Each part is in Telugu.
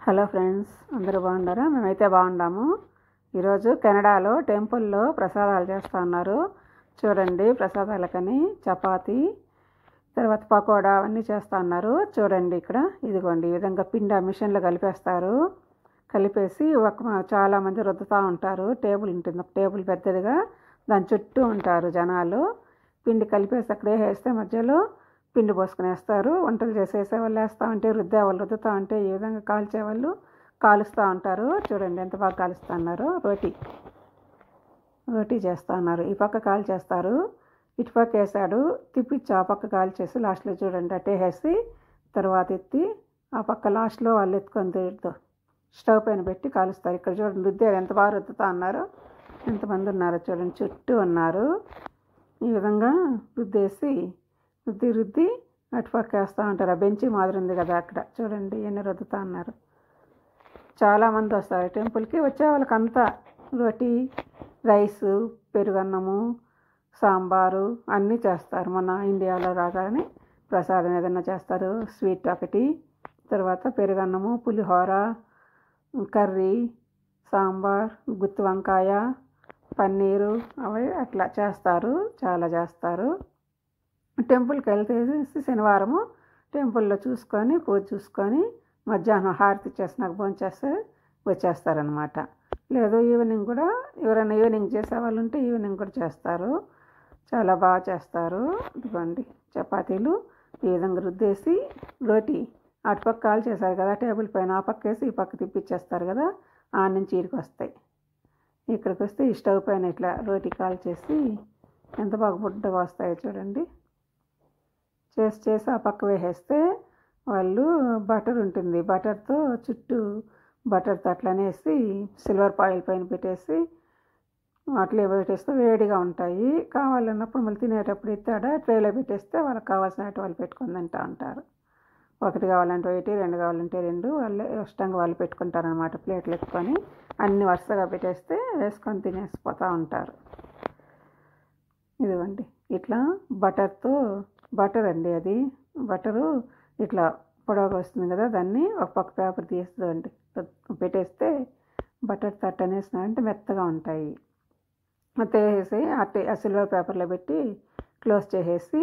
హలో ఫ్రెండ్స్, అందరూ బాగున్నారా? మేమైతే బాగున్నాము. ఈరోజు కెనడాలో టెంపుల్లో ప్రసాదాలు చేస్తూ ఉన్నారు. చూడండి, ప్రసాదాలకని చపాతీ, తర్వాత పకోడా అవన్నీ చేస్తూ ఉన్నారు. చూడండి, ఇక్కడ ఇదిగోండి, ఈ విధంగా పిండి మిషన్లో కలిపేస్తారు. కలిపేసి చాలామంది రుద్దుతూ ఉంటారు. టేబుల్ ఉంటుంది, ఒక టేబుల్ పెద్దదిగా, దాని చుట్టూ ఉంటారు జనాలు. పిండి కలిపేసి అక్కడే వేస్తే మధ్యలో పిండి పోసుకుని వేస్తారు. వంటలు చేసేసే వాళ్ళు వేస్తూ ఉంటే, రుద్దేవాళ్ళు రుద్దుతూ ఉంటే, ఈ విధంగా కాల్చేవాళ్ళు కాలుస్తూ ఉంటారు. చూడండి ఎంత బాగా కాలుస్తూ ఉన్నారు. రోటీ చేస్తూ ఉన్నారు. ఈ పక్క కాల్ చేస్తారు, ఇటు పక్క వేసాడు, తిప్పిచ్చి ఆ పక్క కాల్ చేసి లాస్ట్లో చూడండి అట్టే వేసి తర్వాత ఎత్తి ఆ పక్క లాస్ట్లో వాళ్ళు ఎత్తుకొని స్టవ్ పైన పెట్టి కాలుస్తారు. ఇక్కడ చూడండి, రుద్దేది ఎంత బాగా రుద్దుతూ ఉన్నారు. ఎంతమంది ఉన్నారో చూడండి, చుట్టూ ఉన్నారు. ఈ విధంగా రుద్ది అటుపక్క వేస్తూ ఉంటారు. ఆ బెంచి మాదిరి ఉంది కదా, అక్కడ చూడండి ఎన్ని రుద్దుతూ ఉన్నారు. చాలామంది వస్తారు టెంపుల్కి. వచ్చే వాళ్ళకంతా రోటీ, రైసు, పెరుగన్నము, సాంబారు అన్నీ చేస్తారు. మన ఇండియాలో రాగానే ప్రసాదం ఏదైనా చేస్తారు. స్వీట్ ఒకటి, తర్వాత పెరుగన్నము, పులిహోర, కర్రీ, సాంబార్, గుత్తి వంకాయ, పన్నీరు అవి అట్లా చేస్తారు. చాలా చేస్తారు. టెంపుల్కి వెళ్తే శనివారము టెంపుల్లో చూసుకొని పూజ చూసుకొని మధ్యాహ్నం హారతి ఇచ్చేసినాక భోంచేస్తే వచ్చేస్తారనమాట. లేదు ఈవినింగ్ కూడా, ఎవరైనా ఈవినింగ్ చేసే వాళ్ళు ఉంటే ఈవినింగ్ కూడా చేస్తారు. చాలా బాగా చేస్తారు. ఇదిగోండి, చపాతీలు ఈ విధంగా రుద్దేసి రోటీ అటుపక్క కాల్ చేశారు కదా టేబుల్ పైన, ఆ పక్క వేసి ఈ పక్క తిప్పిచ్చేస్తారు కదా, ఆ నుంచి ఇక్కడికి వస్తాయి. ఇక్కడికి వస్తే ఈ స్టవ్ పైన ఇట్లా రోటీ కాల్ చేసి ఎంత బాగా బుడ్డగా వస్తాయో చూడండి. చేసి ఆ పక్క వేసేస్తే వాళ్ళు బటర్ ఉంటుంది, బటర్తో చుట్టూ బటర్తో అట్లనేసి సిల్వర్ పాయిల్ పైన పెట్టేసి అట్లే పెట్టేస్తే వేడిగా ఉంటాయి. కావాలన్నప్పుడు మళ్ళీ తినేటప్పుడు ఎత్తాడ ట్రేలో పెట్టేస్తే వాళ్ళకి కావాల్సినట్టు వాళ్ళు పెట్టుకొని తింటూ ఉంటారు. ఒకటి కావాలంటే ఒకటి, రెండు కావాలంటే రెండు, వాళ్ళు ఇష్టంగా వాళ్ళు పెట్టుకుంటారనమాట. ప్లేట్లు ఎత్తుకొని అన్ని వరుసగా పెట్టేస్తే వేసుకొని తినేసిపోతూ ఉంటారు. ఇదిగోండి, ఇట్లా బటర్ అండి, అది బటరు ఇట్లా పొడవుగా వస్తుంది కదా, దాన్ని ఒక పక్క పేపర్ తీస్తుందండి పెట్టేస్తే బటర్ తట్ట అనేసినారంటే మెత్తగా ఉంటాయి. మొత్తం వేసేసి ఆ సిల్వర్ పేపర్లో పెట్టి క్లోజ్ చేసేసి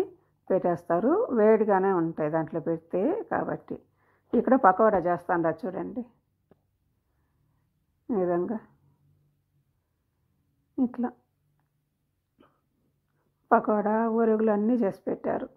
పెట్టేస్తారు. వేడిగానే ఉంటాయి దాంట్లో పెడితే. కాబట్టి ఇక్కడ పకోడా చేస్తాను చూడండి, ఈ విధంగా ఇట్లా పకోడా, ఊరుగులు అన్నీ చేసి పెట్టారు.